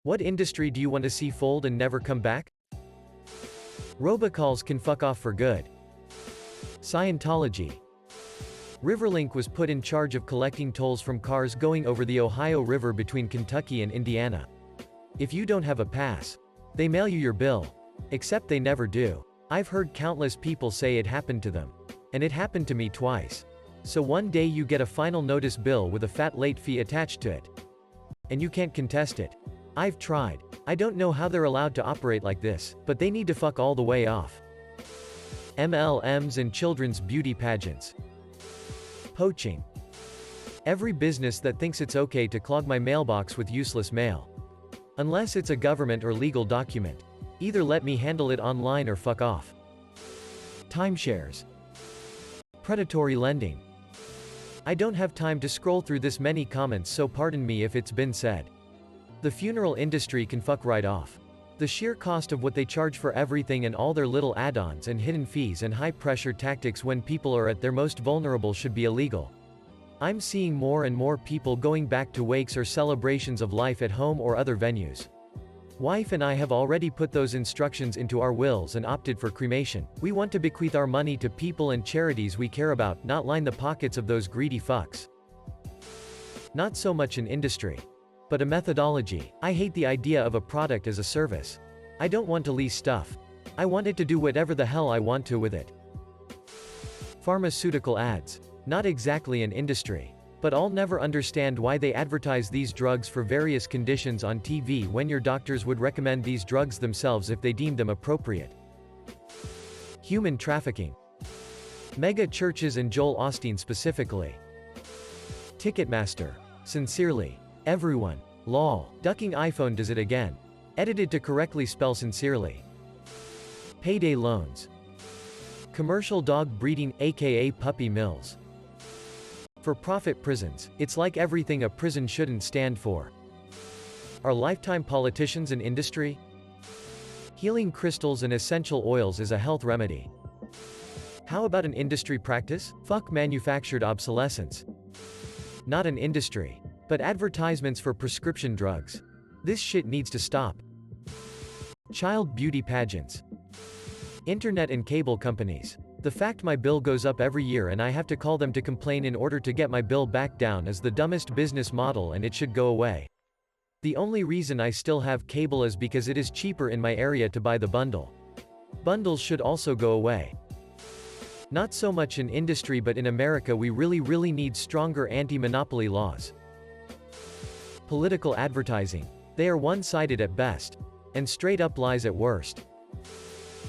What industry do you want to see fold and never come back? Robocalls can fuck off for good. Scientology. Riverlink was put in charge of collecting tolls from cars going over the Ohio River between Kentucky and Indiana. If you don't have a pass, they mail you your bill. Except they never do. I've heard countless people say it happened to them. And it happened to me twice. So one day you get a final notice bill with a fat late fee attached to it. And you can't contest it. I've tried. I don't know how they're allowed to operate like this, but they need to fuck all the way off. MLMs and children's beauty pageants. Poaching. Every business that thinks it's okay to clog my mailbox with useless mail. Unless it's a government or legal document. Either let me handle it online or fuck off. Timeshares. Predatory lending. I don't have time to scroll through this many comments, so pardon me if it's been said. The funeral industry can fuck right off. The sheer cost of what they charge for everything and all their little add-ons and hidden fees and high-pressure tactics when people are at their most vulnerable should be illegal. I'm seeing more and more people going back to wakes or celebrations of life at home or other venues. Wife and I have already put those instructions into our wills and opted for cremation. We want to bequeath our money to people and charities we care about, not line the pockets of those greedy fucks. Not so much an industry, but a methodology. I hate the idea of a product as a service. I don't want to lease stuff. I want it to do whatever the hell I want to with it. Pharmaceutical ads. Not exactly an industry. But I'll never understand why they advertise these drugs for various conditions on TV when your doctors would recommend these drugs themselves if they deemed them appropriate. Human trafficking. Mega churches and Joel Osteen specifically. Ticketmaster. Sincerely. Everyone. Lol. Ducking iPhone does it again. Edited to correctly spell sincerely. Payday loans. Commercial dog breeding, aka puppy mills. For-profit prisons. It's like everything a prison shouldn't stand for. Are lifetime politicians an industry? Healing crystals and essential oils is a health remedy. How about an industry practice? Fuck manufactured obsolescence. Not an industry. But advertisements for prescription drugs. This shit needs to stop. Child beauty pageants. Internet and cable companies. The fact my bill goes up every year and I have to call them to complain in order to get my bill back down is the dumbest business model, and it should go away. The only reason I still have cable is because it is cheaper in my area to buy the bundle. Bundles should also go away. Not so much an industry, but in America we really need stronger anti-monopoly laws. Political advertising. They are one-sided at best. And straight-up lies at worst.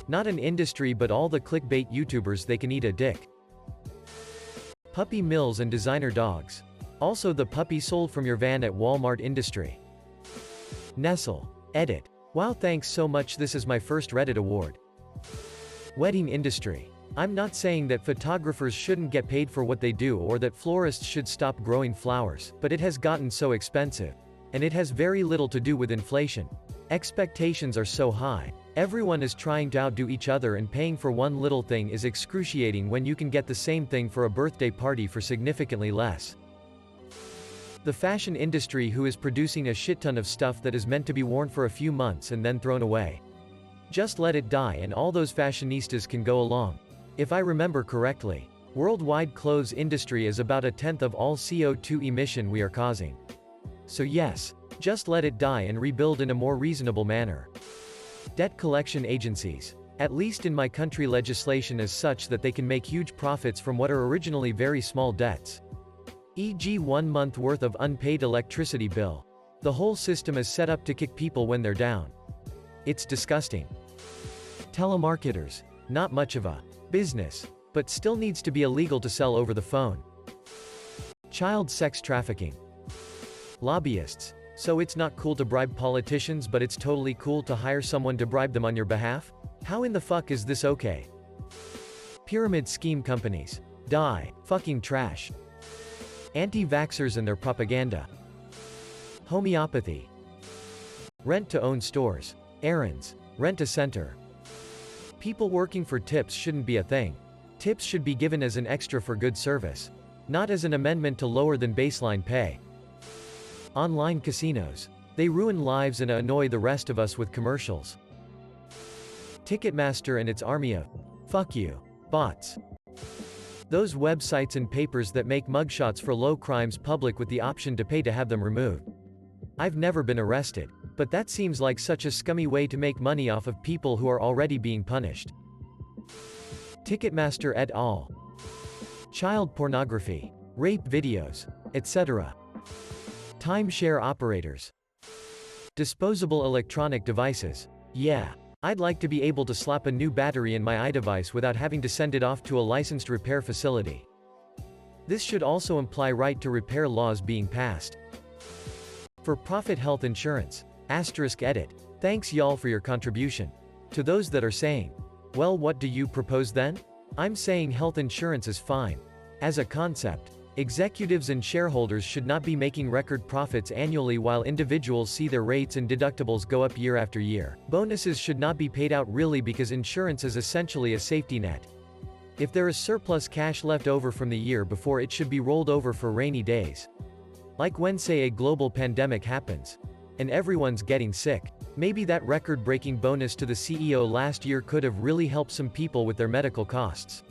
Not an industry, but all the clickbait YouTubers, they can eat a dick. Puppy mills and designer dogs. Also the puppy sold from your van at Walmart industry. Nestle. Edit. Wow, thanks so much, this is my first Reddit award. Wedding industry. I'm not saying that photographers shouldn't get paid for what they do or that florists should stop growing flowers, but it has gotten so expensive. And it has very little to do with inflation. Expectations are so high. Everyone is trying to outdo each other, and paying for one little thing is excruciating when you can get the same thing for a birthday party for significantly less. The fashion industry, who is producing a shit ton of stuff that is meant to be worn for a few months and then thrown away. Just let it die and all those fashionistas can go along. If I remember correctly, worldwide clothes industry is about 1/10 of all CO2 emission we are causing. So yes, just let it die and rebuild in a more reasonable manner. Debt collection agencies. At least in my country, legislation is such that they can make huge profits from what are originally very small debts. E.g., 1 month worth of unpaid electricity bill. The whole system is set up to kick people when they're down. It's disgusting. Telemarketers. Not much of a business, but still needs to be illegal to sell over the phone. Child sex trafficking. Lobbyists. So it's not cool to bribe politicians, but it's totally cool to hire someone to bribe them on your behalf? How in the fuck is this okay? Pyramid scheme companies. Die. Fucking trash. Anti-vaxxers and their propaganda. Homeopathy. Rent-to-own stores. Errands. Rent-a-center. People working for tips shouldn't be a thing. Tips should be given as an extra for good service. Not as an amendment to lower than baseline pay. Online casinos. They ruin lives and annoy the rest of us with commercials. Ticketmaster and its army of fuck you bots. Those websites and papers that make mugshots for low crimes public with the option to pay to have them removed. I've never been arrested, but that seems like such a scummy way to make money off of people who are already being punished. Ticketmaster et al. Child pornography, rape videos, etc. Timeshare operators. Disposable electronic devices. Yeah. I'd like to be able to slap a new battery in my iDevice without having to send it off to a licensed repair facility. This should also imply right to repair laws being passed. For-profit health insurance. *edit. Thanks y'all for your contribution. To those that are saying, well, what do you propose then? I'm saying health insurance is fine. As a concept, executives and shareholders should not be making record profits annually while individuals see their rates and deductibles go up year after year. Bonuses should not be paid out really because insurance is essentially a safety net. If there is surplus cash left over from the year before, it should be rolled over for rainy days. Like when, say, a global pandemic happens, and everyone's getting sick. Maybe that record-breaking bonus to the CEO last year could have really helped some people with their medical costs.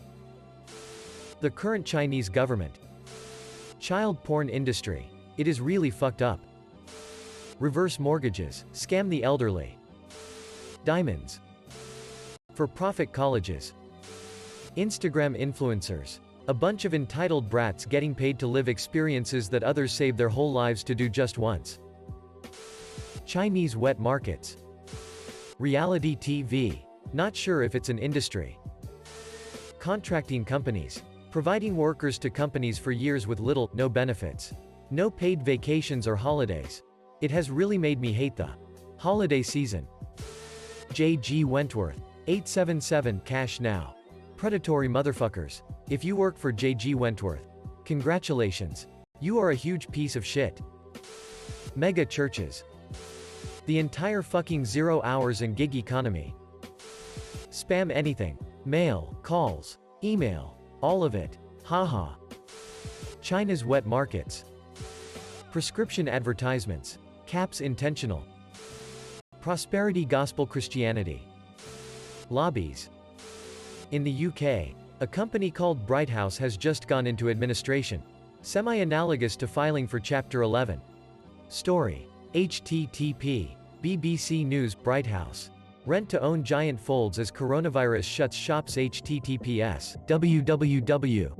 The current Chinese government. Child porn industry. It is really fucked up. Reverse mortgages. Scam the elderly. Diamonds. For-profit colleges. Instagram influencers. A bunch of entitled brats getting paid to live experiences that others save their whole lives to do just once. Chinese wet markets. Reality TV. Not sure if it's an industry. Contracting companies. Providing workers to companies for years with little, no benefits. No paid vacations or holidays. It has really made me hate the holiday season. J.G. Wentworth. 877 cash now. Predatory motherfuckers. If you work for J.G. Wentworth, congratulations. You are a huge piece of shit. Mega churches. The entire fucking 0 hours and gig economy. Spam anything. Mail, calls, email. All of it. Haha. China's wet markets. Prescription advertisements. Caps intentional. Prosperity gospel Christianity. Lobbies. In the UK, a company called Brighthouse has just gone into administration. Semi-analogous to filing for Chapter 11. Story. http. BBC News. Brighthouse. Rent to own giant folds as coronavirus shuts shops. https. www.bbc.co.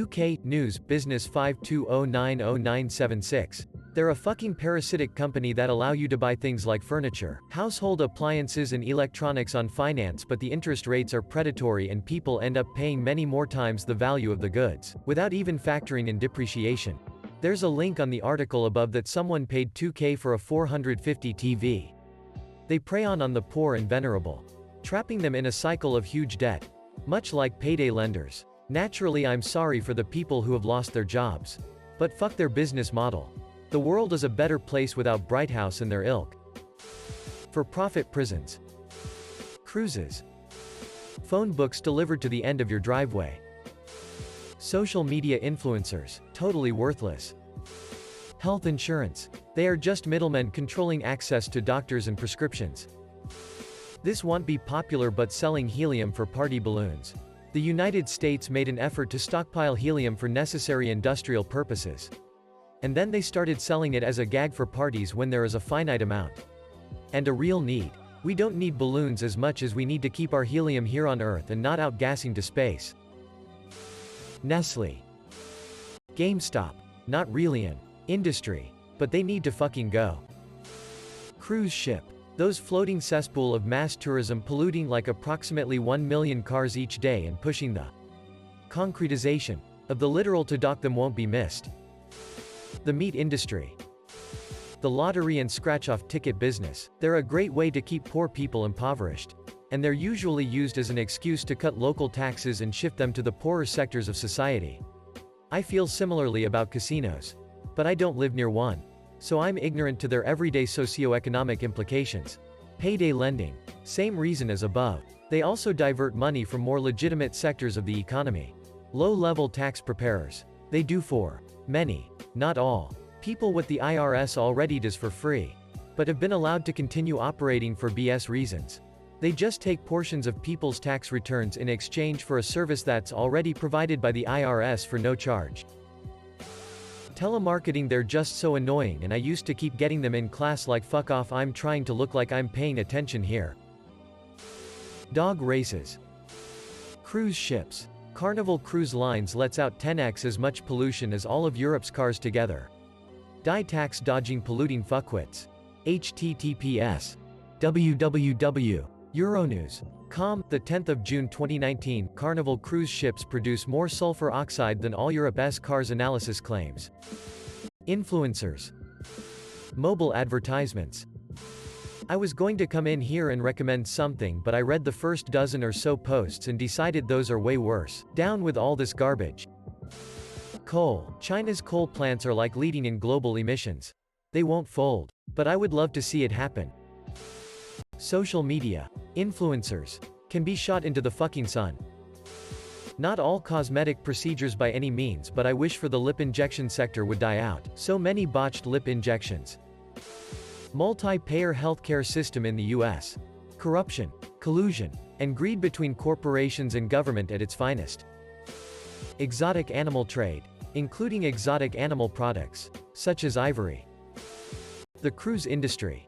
UK News. Business 520900976. They're a fucking parasitic company that allow you to buy things like furniture, household appliances and electronics on finance, but the interest rates are predatory and people end up paying many more times the value of the goods, without even factoring in depreciation. There's a link on the article above that someone paid $2K for a 450 TV. They prey on the poor and vulnerable, trapping them in a cycle of huge debt, much like payday lenders. Naturally, I'm sorry for the people who have lost their jobs. But fuck their business model. The world is a better place without Brighthouse and their ilk. For-profit prisons. Cruises. Phone books delivered to the end of your driveway. Social media influencers, totally worthless. Health insurance. They are just middlemen controlling access to doctors and prescriptions. This won't be popular, but selling helium for party balloons. The United States made an effort to stockpile helium for necessary industrial purposes. And then they started selling it as a gag for parties when there is a finite amount. And a real need. We don't need balloons as much as we need to keep our helium here on Earth and not outgassing to space. Nestle. GameStop. Not really an industry, but they need to fucking go. Cruise ship. Those floating cesspool of mass tourism polluting like approximately 1 million cars each day and pushing the concretization of the literal to dock them won't be missed. The meat industry. The lottery and scratch-off ticket business. They're a great way to keep poor people impoverished. And they're usually used as an excuse to cut local taxes and shift them to the poorer sectors of society. I feel similarly about casinos. But I don't live near one. So I'm ignorant to their everyday socioeconomic implications. Payday lending. Same reason as above. They also divert money from more legitimate sectors of the economy. Low-level tax preparers. They do for many, not all. People what the IRS already does for free, but have been allowed to continue operating for BS reasons. They just take portions of people's tax returns in exchange for a service that's already provided by the IRS for no charge. Telemarketing, they're just so annoying, and I used to keep getting them in class like fuck off, I'm trying to look like I'm paying attention here. Dog races. Cruise ships. Carnival Cruise Lines lets out 10x as much pollution as all of Europe's cars together. Die tax dodging polluting fuckwits. https www.euronews.com, the 10th of June 2019, Carnival cruise ships produce more sulfur oxide than all Europe's cars, analysis claims. Influencers. Mobile advertisements. I was going to come in here and recommend something, but I read the first dozen or so posts and decided those are way worse. Down with all this garbage. Coal. China's coal plants are like leading in global emissions. They won't fold. But I would love to see it happen. Social media. Influencers can be shot into the fucking sun. Not all cosmetic procedures by any means, but I wish for the lip injection sector would die out. So many botched lip injections. Multi-payer healthcare system in the US. Corruption, collusion, and greed between corporations and government at its finest. Exotic animal trade, including exotic animal products, such as ivory. The cruise industry.